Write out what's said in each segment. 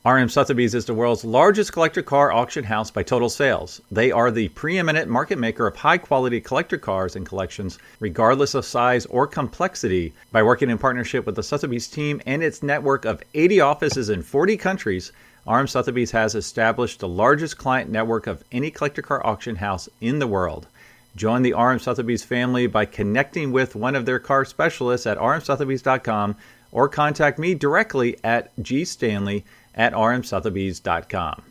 RM Sotheby's is the world's largest collector car auction house by total sales. They are the preeminent market maker of high-quality collector cars and collections, regardless of size or complexity. By working in partnership with the Sotheby's team and its network of 80 offices in 40 countries, RM Sotheby's has established the largest client network of any collector car auction house in the world. Join the RM Sotheby's family by connecting with one of their car specialists at rmsotheby's.com or contact me directly at gstanley@rmsotheby's.com.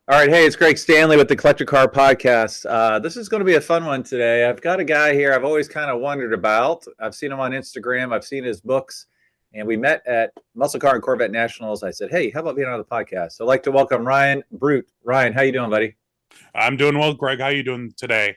All right, hey, it's Greg Stanley with the Collector Car Podcast. This is going to be a fun one today. I've got a guy here I've always kind of wondered about. I've seen him on Instagram. I've seen his books, and we met at Muscle Car and Corvette Nationals. I said, hey, how about being on the podcast? So I'd like to welcome Ryan Brutt. Ryan, how you doing, buddy? I'm doing well, Greg. How you doing today?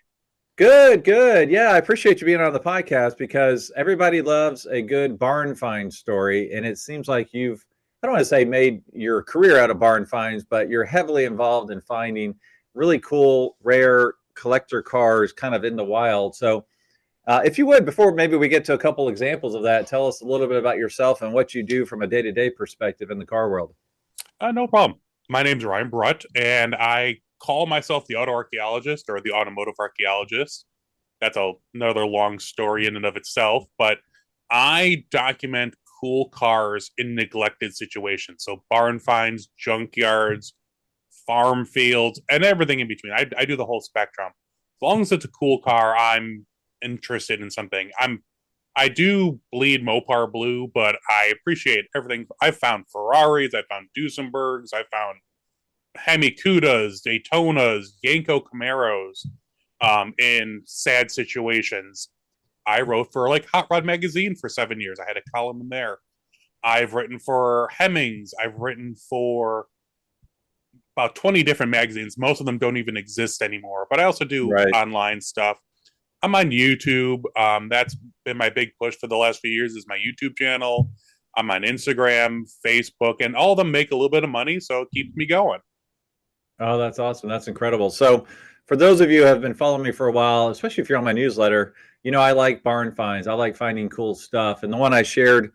Good, good. Yeah, I appreciate you being on the podcast because everybody loves a good barn find story. And it seems like you've, I don't want to say made your career out of barn finds, but you're heavily involved in finding really cool, rare collector cars kind of in the wild. So if you would, before maybe we get to a couple examples of that, tell us a little bit about yourself and what you do from a day-to-day perspective in the car world. No problem. My name's Ryan Brutt, and I call myself the Auto Archaeologist or the Automotive Archaeologist. That's another long story in and of itself, but I document cool cars in neglected situations. So barn finds, junkyards, farm fields, and everything in between. I do the whole spectrum. As long as it's a cool car, I'm interested in something. I do bleed Mopar blue, but I appreciate everything. I've found Ferraris, I found Duesenbergs, I found Hemi Cudas, Daytonas, Yanko Camaros, in sad situations. I wrote for like Hot Rod Magazine for 7 years. I had a column in there. I've written for Hemmings. I've written for about 20 different magazines. Most of them don't even exist anymore, but I also do online stuff. I'm on YouTube. That's been my big push for the last few years is my YouTube channel. I'm on Instagram, Facebook, and all of them make a little bit of money, so it keeps me going. Oh, that's awesome. That's incredible. So for those of you who have been following me for a while, especially if you're on my newsletter, you know, I like barn finds. I like finding cool stuff. And the one I shared,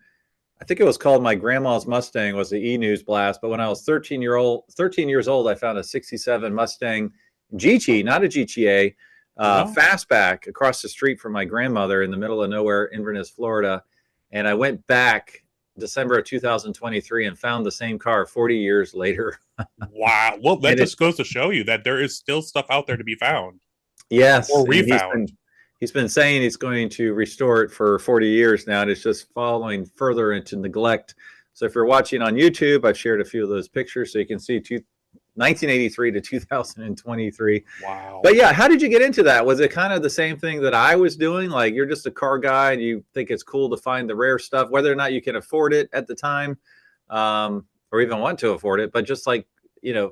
I think it was called My Grandma's Mustang, was the E-News Blast. But when I was 13 years old, I found a 67 Mustang GT, not a GTA, fastback across the street from my grandmother in the middle of nowhere, Inverness, Florida. And I went back December of 2023 and found the same car 40 years later. Wow. Well, that just goes to show you that there is still stuff out there to be found. Yes. Or refound. He's been saying he's going to restore it for 40 years now, and it's just falling further into neglect. So if you're watching on YouTube, I've shared a few of those pictures so you can see 1983 to 2023. Wow. But yeah, how did you get into that? Was it kind of the same thing that I was doing? Like you're just a car guy and you think it's cool to find the rare stuff, whether or not you can afford it at the time, or even want to afford it, but just like, you know,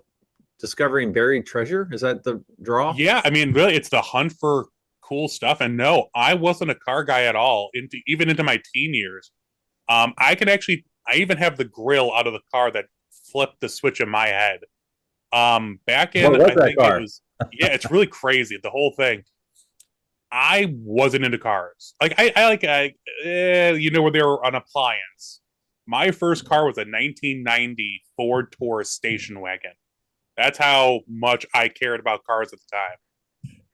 discovering buried treasure. Is that the draw? Yeah. I mean, really, it's the hunt for cool stuff. And no, I wasn't a car guy at all, even into my teen years. I even have the grill out of the car that flipped the switch in my head. Back in, I think car? It was, yeah, it's really crazy. The whole thing. I wasn't into cars. Like you know, where they were an appliance. My first car was a 1990 Ford Taurus station wagon. That's how much I cared about cars at the time.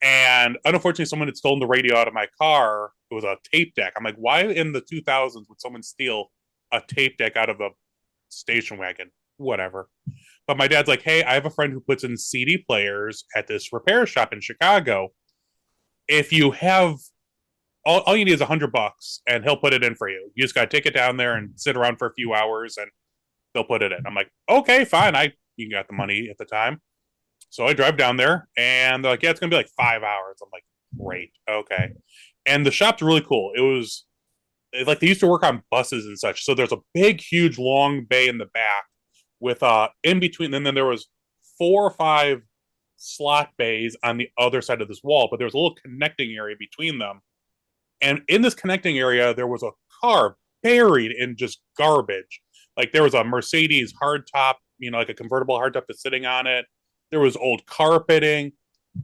And unfortunately, someone had stolen the radio out of my car. It was a tape deck. I'm like, why in the 2000s would someone steal a tape deck out of a station wagon? Whatever. But my dad's like, hey, I have a friend who puts in CD players at this repair shop in Chicago. If you have, all you need is $100 and he'll put it in for you. You just got to take it down there and sit around for a few hours and they'll put it in. I'm like, okay, fine. You got the money at the time. So I drive down there and they're like, yeah, it's going to be like 5 hours. I'm like, great. Okay. And the shop's really cool. It was like they used to work on buses and such. So there's a big, huge, long bay in the back with in between. And then there was 4 or 5 slot bays on the other side of this wall, but there was a little connecting area between them. And in this connecting area, there was a car buried in just garbage. Like there was a Mercedes hardtop, you know, like a convertible hardtop that's sitting on it. There was old carpeting.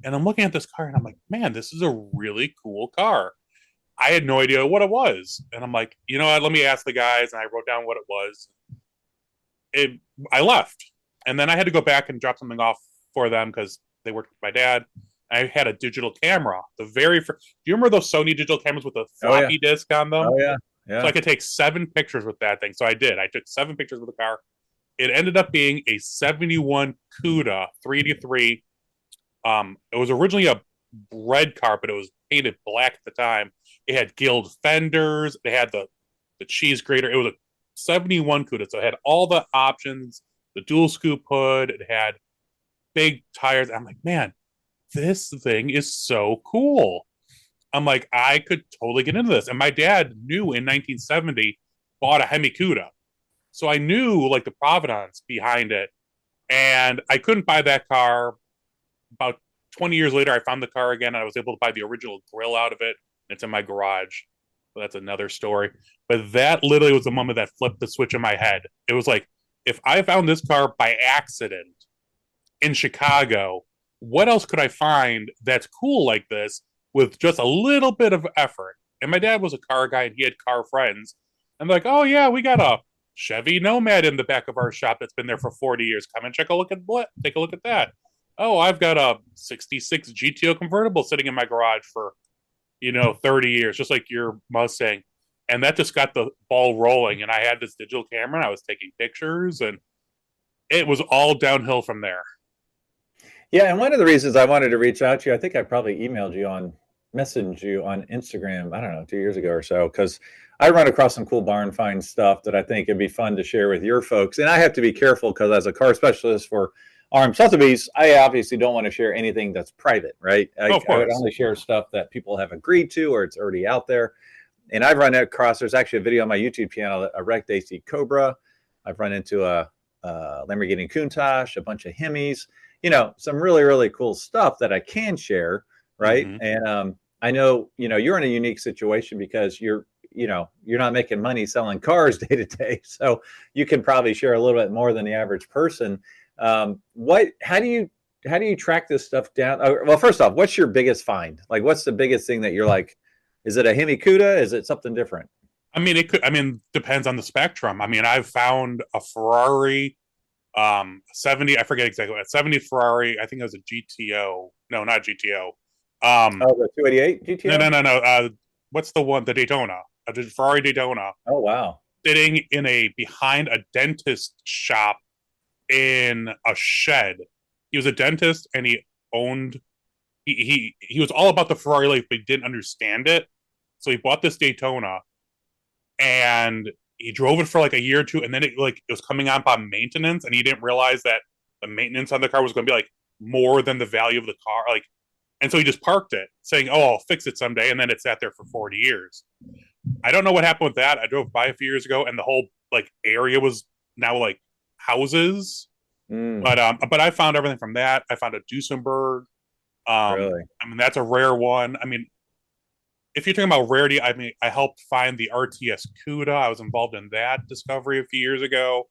And I'm looking at this car and I'm like, man, this is a really cool car. I had no idea what it was. And I'm like, you know what? Let me ask the guys. And I wrote down what it was. It, I left. And then I had to go back and drop something off for them because they worked with my dad. I had a digital camera. The very first, do you remember those Sony digital cameras with the floppy disk on them? Oh yeah. So I could take 7 pictures with that thing. So I did. I took 7 pictures with the car. It ended up being a 71 CUDA 3D3. It was originally a red car, but it was painted black at the time. It had gilled fenders. It had the cheese grater. It was a 71 CUDA, so it had all the options. The dual scoop hood. It had big tires. I'm like, man, this thing is so cool. I'm like, I could totally get into this. And my dad knew in 1970 bought a Hemi Cuda. So I knew like the provenance behind it. And I couldn't buy that car. About 20 years later, I found the car again. And I was able to buy the original grill out of it. It's in my garage. So that's another story. But that literally was the moment that flipped the switch in my head. It was like, if I found this car by accident in Chicago, what else could I find that's cool like this with just a little bit of effort? And my dad was a car guy and he had car friends. And they're like, oh yeah, we got a Chevy Nomad in the back of our shop that's been there for 40 years. Come and take a look at that. Oh, I've got a 66 GTO convertible sitting in my garage for 30 years, just like your Mustang. And that just got the ball rolling. And I had this digital camera and I was taking pictures and it was all downhill from there. Yeah, and one of the reasons I wanted to reach out to you, I think I probably messaged you on Instagram, I don't know, 2 years ago or so, because I run across some cool BarnFinds stuff that I think it'd be fun to share with your folks. And I have to be careful because as a car specialist for armed Sotheby's, I obviously don't want to share anything that's private, right? I would only share stuff that people have agreed to or it's already out there. And I've run across, there's actually a video on my YouTube channel, a wrecked AC Cobra. I've run into a Lamborghini Countach, a bunch of Hemis, some really, really cool stuff that I can share, right? Mm-hmm. And I know, you're in a unique situation because you're not making money selling cars day to day. So you can probably share a little bit more than the average person. How do you track this stuff down? Well, first off, what's your biggest find? Like, what's the biggest thing that you're like, is it a Hemi Cuda? Is it something different? Depends on the spectrum. I've found a Ferrari 70, I forget exactly what, 70 Ferrari, I think it was a GTO. No, not GTO. The 288 GTO? No. What's the one? The Daytona. The Ferrari Daytona. Oh, wow. Sitting behind a dentist shop in a shed. He was a dentist and he was all about the Ferrari life, but he didn't understand it. So he bought this Daytona and he drove it for like a year or two, and then it was coming up on maintenance, and he didn't realize that the maintenance on the car was going to be like more than the value of the car. And so he just parked it, saying, "Oh, I'll fix it someday," and then it sat there for 40 years. I don't know what happened with that. I drove by a few years ago, and the whole area was now houses. But I found everything from that. I found a Duesenberg. Really? That's a rare one. If you're talking about rarity, I helped find the RTS CUDA. I was involved in that discovery a few years ago,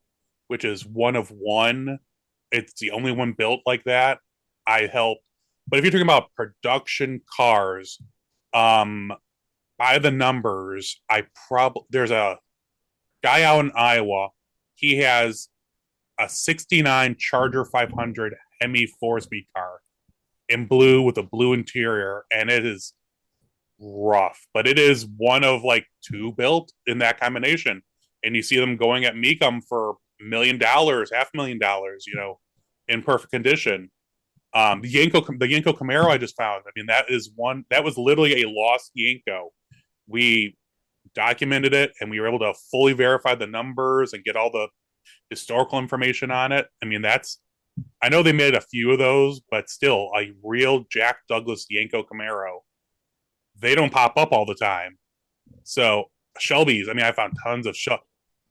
which is one of one. It's the only one built like that. I helped. But if you're talking about production cars, by the numbers, there's a guy out in Iowa. He has a 69 Charger 500 Hemi 4-speed car in blue with a blue interior, and it is rough, but it is one of 2 built in that combination, and you see them going at Mecum for $1 million, $500,000, in perfect condition. The Yenko Camaro I just found, that was literally a lost Yenko. We documented it and we were able to fully verify the numbers and get all the historical information on it. I know they made a few of those, but still a real Jack Douglas Yenko Camaro. They don't pop up all the time. So Shelby's, I found tons of Shelby.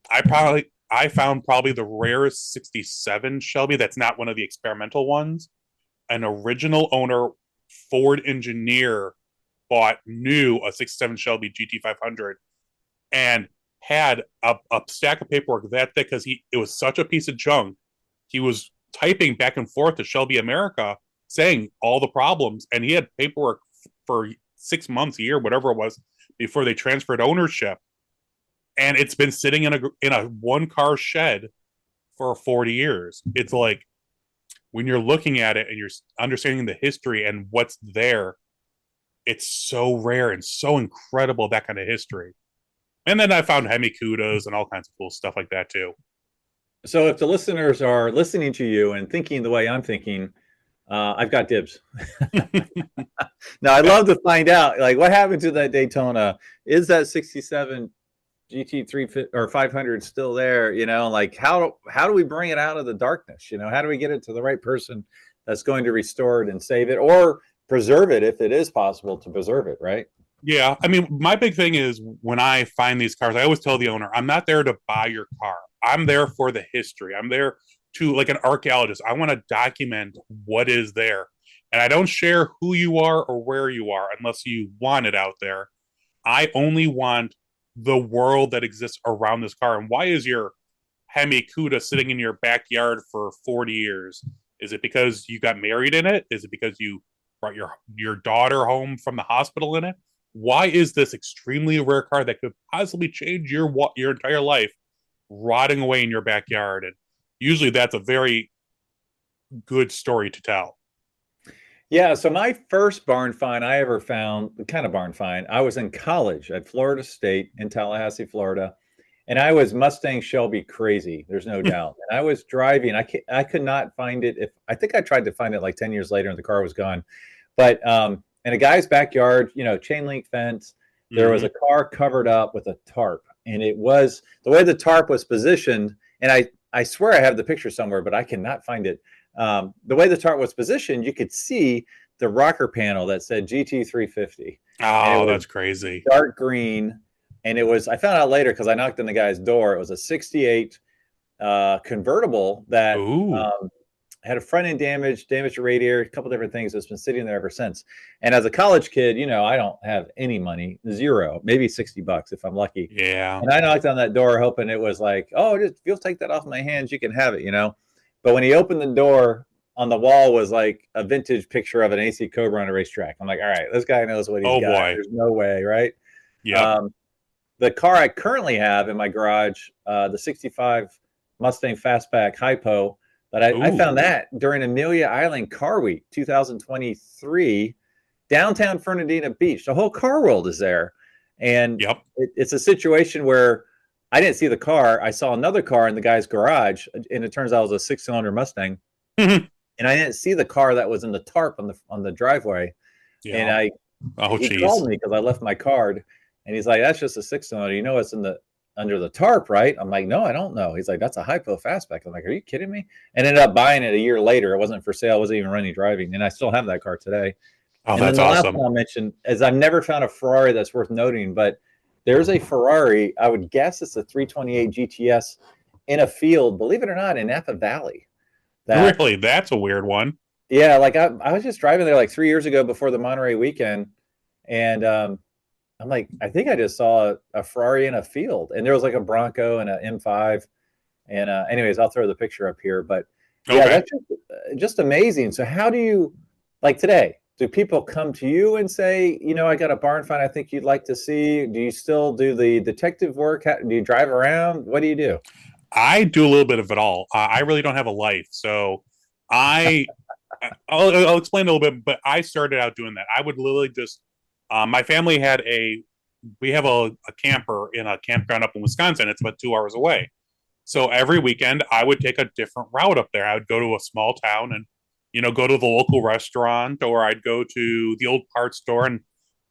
I found probably the rarest 67 Shelby that's not one of the experimental ones. An original owner, Ford engineer, bought a 67 Shelby GT500 and had a stack of paperwork that thick because it was such a piece of junk. He was typing back and forth to Shelby America saying all the problems, and he had paperwork for 6 months, a year, whatever it was, before they transferred ownership, and it's been sitting in a one car shed for 40 years. It's like when you're looking at it and you're understanding the history and what's there, it's so rare and so incredible, that kind of history. And then I found Hemikudas and all kinds of cool stuff like that too. So if the listeners are listening to you and thinking the way I'm thinking, I've got dibs. Now I'd love to find out, like, what happened to that Daytona? Is that 67 GT3 or 500 still there? You know, like how do we bring it out of the darkness? You know, how do we get it to the right person that's going to restore it and save it, or preserve it if it is possible to preserve it, right? Yeah, I mean, my big thing is when I find these cars, I always tell the owner, I'm not there to buy your car. I'm there for the history. I'm there to, like an archaeologist, I want to document what is there. And I don't share who you are or where you are unless you want it out there. I only want the world that exists around this car. And why is your Hemikuda sitting in your backyard for 40 years? Is it because you got married in it? Is it because you brought your daughter home from the hospital in it? Why is this extremely rare car that could possibly change your entire life rotting away in your backyard? And usually that's a very good story to tell. Yeah, so my first barn find I ever found, the kind of barn find, I was in college at Florida State in Tallahassee, Florida, and I was Mustang Shelby crazy. There's no doubt. And I was driving. I could not find it. If I think I tried to find it like 10 years later, and the car was gone. But in a guy's backyard, you know, chain link fence, there was a car covered up with a tarp, and it was the way the tarp was positioned. And I swear I have the picture somewhere, but I cannot find it. The way the tarp was positioned, you could see the rocker panel that said GT350. Oh, that's crazy. Dark green. And it was, I found out later because I knocked on the guy's door. It was a 68 convertible that had a front end damaged radiator, a couple different things. It's been sitting there ever since. And as a college kid, you know, I don't have any money, zero, maybe $60 if I'm lucky. Yeah. And I knocked on that door hoping it was like, oh, just, if you'll take that off my hands, you can have it, you know. But when he opened the door, on the wall was like a vintage picture of an AC Cobra on a racetrack. I'm like, all right, this guy knows what he's got. Boy. There's no way, right? Yeah. The car I currently have in my garage, the 65 Mustang Fastback Hypo, but I found that during Amelia Island Car Week 2023, downtown Fernandina Beach. The whole car world is there. And it's a situation where I didn't see the car. I saw another car in the guy's garage, and it turns out it was a 6-cylinder Mustang. And I didn't see the car that was in the tarp on the driveway. Yeah. And he called me because I left my card, and he's like, "That's just a 6-cylinder. You know it's under the tarp, right?" I'm like, "No, I don't know." He's like, "That's a Hypo Fastback." I'm like, "Are you kidding me?" And ended up buying it a year later. It wasn't for sale. I wasn't even running driving, and I still have that car today. Oh, and that's then the awesome. last one I'll mention is I've never found a Ferrari that's worth noting, but there's a Ferrari. I would guess it's a 328 GTS in a field, believe it or not, in Napa Valley. Really? That's a weird one. Yeah, like I was just driving there like 3 years ago before the Monterey weekend, and I'm like, I think I just saw a Ferrari in a field, and there was like a Bronco and an M5. And anyways, I'll throw the picture up here. But yeah, that's just amazing. So how do you, like today, do people come to you and say, you know, I got a barn find I think you'd like to see? Do you still do the detective work? Do you drive around? What do you do? I do a little bit of it all. I really don't have a life, so I'll explain a little bit. But I started out doing that. I would literally just my family had we have a camper in a campground up in Wisconsin. It's about 2 hours away. So every weekend I would take a different route up there. I would go to a small town and, you know, go to the local restaurant, or I'd go to the old parts store. And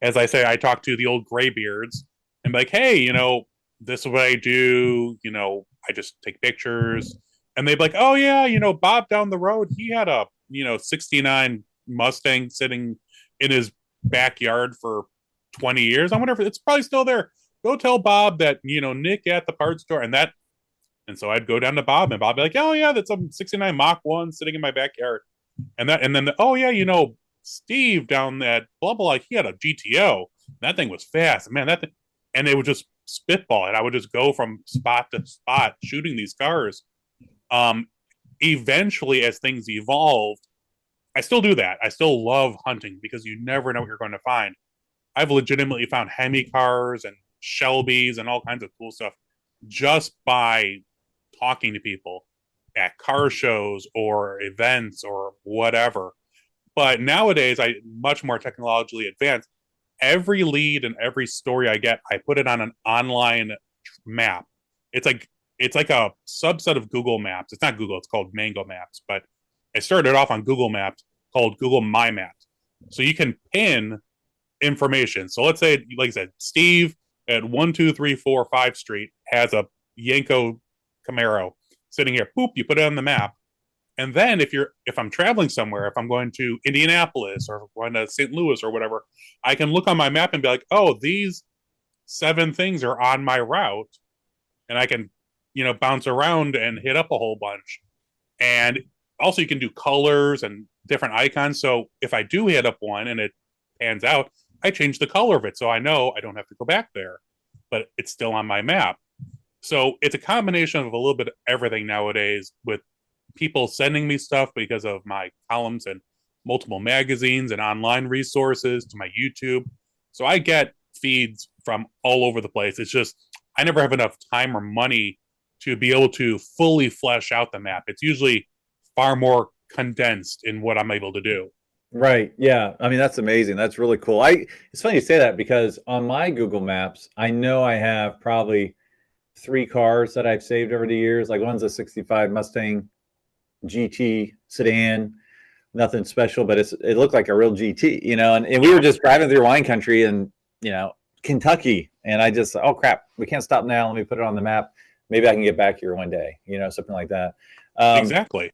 as I say, I talk to the old graybeards and be like, hey, you know, this is what I do. You know, I just take pictures. And they'd be like, oh, yeah, you know, Bob down the road, he had a, you know, 69 Mustang sitting in his backyard for 20 years. I wonder if it's probably still there. Go tell Bob that, you know, Nick at the parts store. And so I'd go down to Bob, and Bob would be like, oh, yeah, that's a 69 Mach 1 sitting in my backyard. And then, oh, yeah, you know, Steve down at blah, blah, he had a GTO. That thing was fast. Man, that thing. And they would just spitball it. I would just go from spot to spot shooting these cars. Eventually, as things evolved, I still do that. I still love hunting because you never know what you're going to find. I've legitimately found Hemi cars and Shelbys and all kinds of cool stuff just by talking to people at car shows or events or whatever. But nowadays, I much more technologically advanced. Every lead and every story I get, I put it on an online map. It's like a subset of Google Maps. It's not Google, it's called Mango Maps, but I started off on Google Maps called Google My Maps. So you can pin information. So let's say, like I said, Steve at 12345 Street has a Yenko Camaro sitting here. Boop, you put it on the map. And then if I'm traveling somewhere, if I'm going to Indianapolis or going to St. Louis or whatever, I can look on my map and be like, oh, these 7 things are on my route, and I can, bounce around and hit up a whole bunch. And also you can do colors and different icons. So if I do hit up one and it pans out, I change the color of it. So I know I don't have to go back there, but it's still on my map. So it's a combination of a little bit of everything nowadays, with people sending me stuff because of my columns and multiple magazines and online resources to my YouTube. So I get feeds from all over the place. It's just I never have enough time or money to be able to fully flesh out the map. It's usually far more condensed in what I'm able to do. Right. Yeah. I mean, that's amazing. That's really cool. It's funny you say that because on my Google Maps, I know I have probably 3 cars that I've saved over the years. Like one's a 65 Mustang GT sedan, nothing special, but it looked like a real GT, and we were just driving through wine country and, Kentucky. And I just, oh crap, we can't stop now. Let me put it on the map. Maybe I can get back here one day, something like that. Exactly.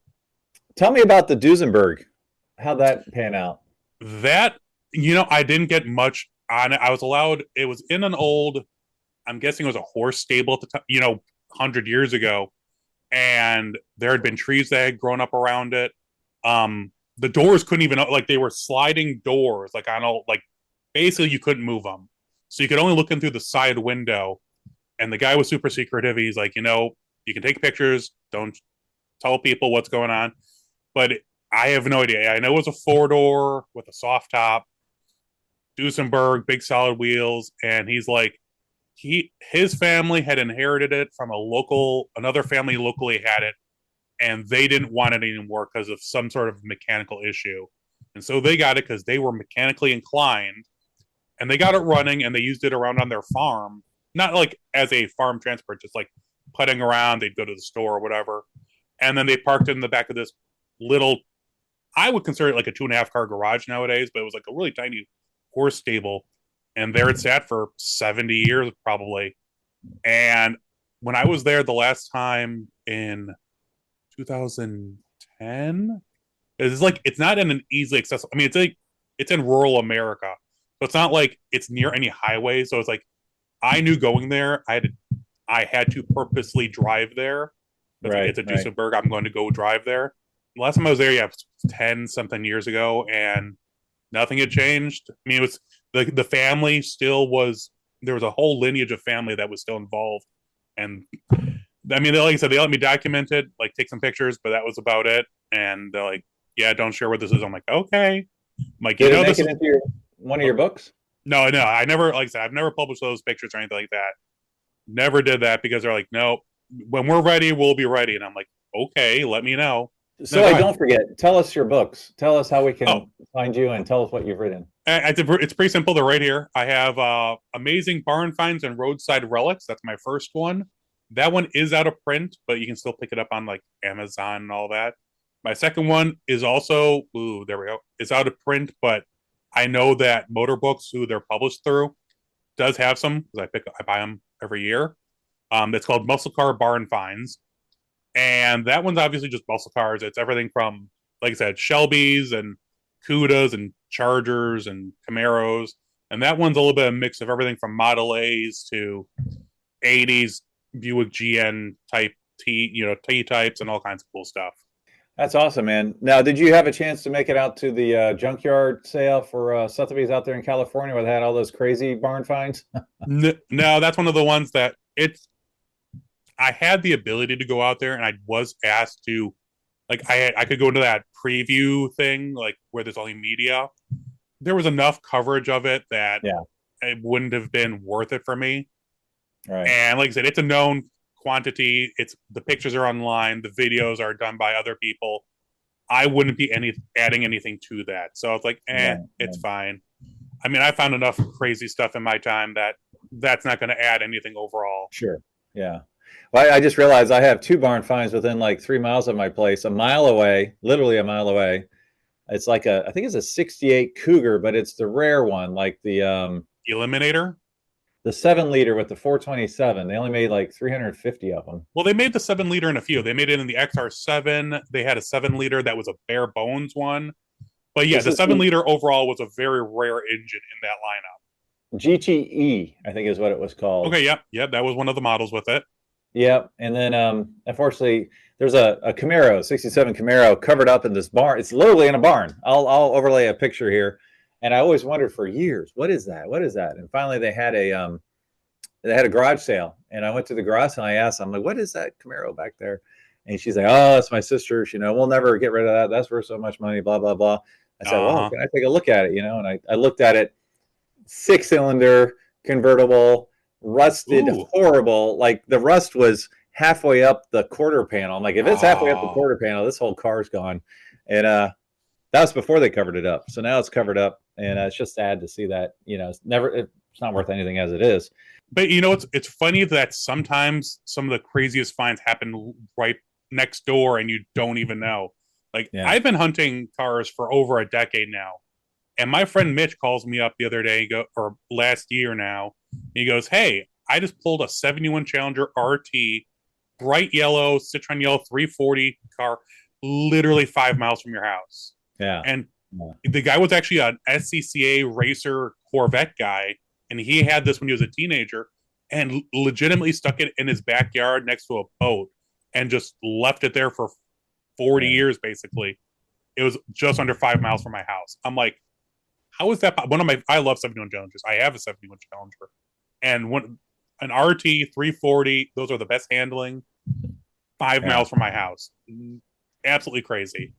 Tell me about the Duesenberg. How'd that pan out? That, I didn't get much on it. I was allowed, it was in an old, I'm guessing it was a horse stable at the time, 100 years ago. And there had been trees that had grown up around it. The doors couldn't even, like, they were sliding doors, like basically you couldn't move them. So you could only look in through the side window. And the guy was super secretive. He's like, you can take pictures, don't tell people what's going on. But I have no idea. I know it was a 4-door with a soft top, Duesenberg, big solid wheels. And he's like, his family had inherited it from another family locally had it, and they didn't want it anymore because of some sort of mechanical issue. And so they got it because they were mechanically inclined, and they got it running, and they used it around on their farm, not like as a farm transport, just like putting around. They'd go to the store or whatever. And then they parked it in the back of this little, I would consider it like a 2.5 car garage nowadays, but it was like a really tiny horse stable. And there it sat for 70 years probably. And when I was there the last time in 2010, it's not in an easily accessible, I mean, it's in rural America. So it's not like it's near any highway. So it's like, I knew going there, I had to purposely drive there. Right, it's a Duesenberg. Right. I'm going to go drive there. The last time I was there, 10 something years ago, and nothing had changed. I mean, it was the family still was, there was a whole lineage of family that was still involved. And I mean, like I said, they let me document it, like take some pictures, but that was about it. And they're like, yeah, don't share what this is. I'm like, okay. I'm like, Did it make it into one of your books? No, I never, like I said, I've never published those pictures or anything like that. Never did that because they're like, no, when we're ready, we'll be ready. And I'm like, okay, let me know. So I don't forget, tell us your books. Tell us how we can find you and tell us what you've written. It's pretty simple. They're right here. I have Amazing Barn Finds and Roadside Relics. That's my first one. That one is out of print, but you can still pick it up on like Amazon and all that. My second one is also, there we go. It's out of print, but I know that Motor Books, who they're published through, does have some because I buy them every year. It's called Muscle Car Barn Finds. And that one's obviously just muscle cars. It's everything from, like I said, Shelbys and Cudas and Chargers and Camaros. And that one's a little bit of a mix of everything from Model A's to 80s Buick GN type T-types and all kinds of cool stuff. That's awesome, man. Now, did you have a chance to make it out to the junkyard sale for Sotheby's out there in California where they had all those crazy barn finds? No, that's one of the ones that I had the ability to go out there, and I was asked to, like, I could go into that preview thing, like where there's only media. There was enough coverage of it that it wouldn't have been worth it for me. Right. And like I said, it's a known quantity. It's the pictures are online, the videos are done by other people. I wouldn't be adding anything to that. So it's like, it's fine. I mean, I found enough crazy stuff in my time that's not going to add anything overall. Sure. Yeah. Well, I just realized I have 2 barn finds within like 3 miles of my place, a mile away, literally a mile away. It's like I think it's a 68 Cougar, but it's the rare one, like the Eliminator? The 7-liter with the 427. They only made like 350 of them. Well, they made the 7-liter in a few. They made it in the XR7. They had a 7-liter that was a bare bones one. But yeah, the 7-liter overall was a very rare engine in that lineup. GTE, I think is what it was called. Okay, yep, that was one of the models with it. Yep, and then unfortunately, there's a Camaro, 67 Camaro, covered up in this barn. It's literally in a barn. I'll overlay a picture here. And I always wondered for years, what is that? What is that? And finally, they had a garage sale, and I went to the garage and I asked, I'm like, what is that Camaro back there? And she's like, oh, it's my sister's. We'll never get rid of that. That's worth so much money. Blah blah blah. I said, well, can I take a look at it? And I looked at it, 6-cylinder convertible, rusted, horrible. Like the rust was halfway up the quarter panel. I'm like, if it's halfway up the quarter panel, this whole car's gone. And that was before they covered it up. So now it's covered up. And it's just sad to see that, it's not worth anything as it is. But it's funny that sometimes some of the craziest finds happen right next door and you don't even know. Like I've been hunting cars for over a decade now. And my friend Mitch calls me up the other day, or last year now. He goes, hey, I just pulled a 71 Challenger RT, bright yellow, Citroen yellow 340 car, literally 5 miles from your house. Yeah. And the guy was actually an SCCA racer Corvette guy, and he had this when he was a teenager and legitimately stuck it in his backyard next to a boat and just left it there for 40 years, basically. It was just under 5 miles from my house. I'm like, how is that? I love 71 Challengers. I have a 71 Challenger. And an RT 340, those are the best handling, 5 miles from my house. Absolutely crazy.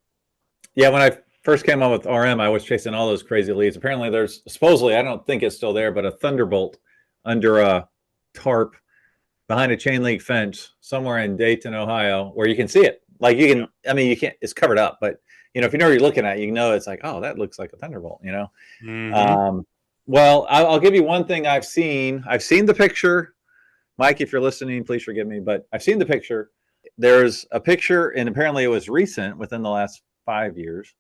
Yeah, when I first came on with RM, I was chasing all those crazy leads. Apparently there's supposedly, I don't think it's still there, but a Thunderbolt under a tarp behind a chain link fence somewhere in Dayton, Ohio, where you can see it. Like you can, you can't, it's covered up, but if you know what you're looking at, it's like, oh, that looks like a Thunderbolt, Mm-hmm. Well, I'll give you one thing I've seen. I've seen the picture. Mike, if you're listening, please forgive me, but I've seen the picture. There's a picture, and apparently it was recent, within the last 5 years,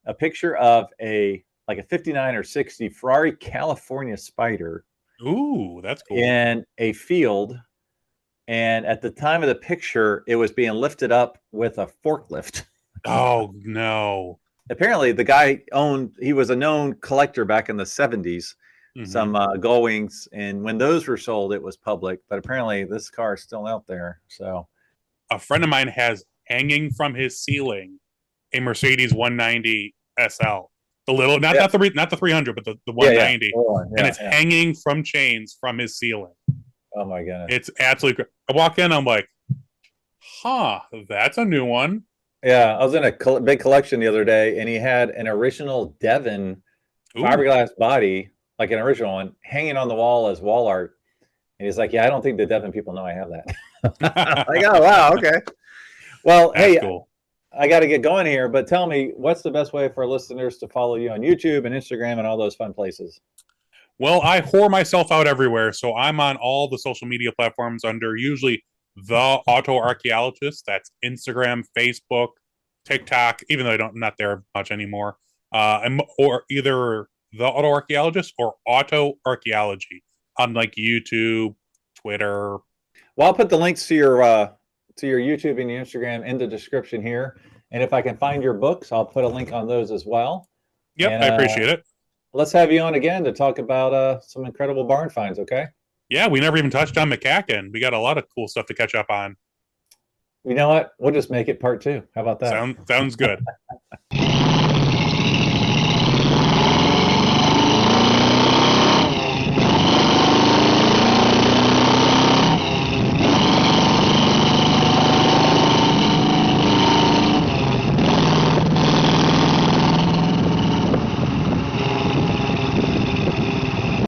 a picture of a 59 or 60 Ferrari California Spider. Ooh, that's cool. In a field. And at the time of the picture, it was being lifted up with a forklift. Oh, no. Apparently, the guy he was a known collector back in the 70s, some Gull Wings. And when those were sold, it was public. But apparently, this car is still out there. So, a friend of mine has hanging from his ceiling a Mercedes 190 SL. The little, not the 300, but the 190. And it's hanging from chains from his ceiling. Oh, my goodness. It's absolutely great. I walk in, I'm like, that's a new one. Yeah, I was in a big collection the other day, and he had an original Devon fiberglass body, like an original one, hanging on the wall as wall art. And he's like, yeah, I don't think the Devon people know I have that. Like, oh, wow, okay. Well, that's cool. I got to get going here, but tell me, what's the best way for listeners to follow you on YouTube and Instagram and all those fun places? Well, I whore myself out everywhere, so I'm on all the social media platforms under usually the Auto Archaeologist. That's Instagram, Facebook, TikTok, even though I'm not there much anymore. Or either the Auto Archaeologist or Auto Archaeology on like YouTube, Twitter. Well, I'll put the links to your YouTube and your Instagram in the description here. And if I can find your books, I'll put a link on those as well. Yep, and I appreciate it. Let's have you on again to talk about some incredible barn finds, okay? Yeah, we never even touched on McCacken. We got a lot of cool stuff to catch up on. You know what? We'll just make it part 2. How about that? Sounds good.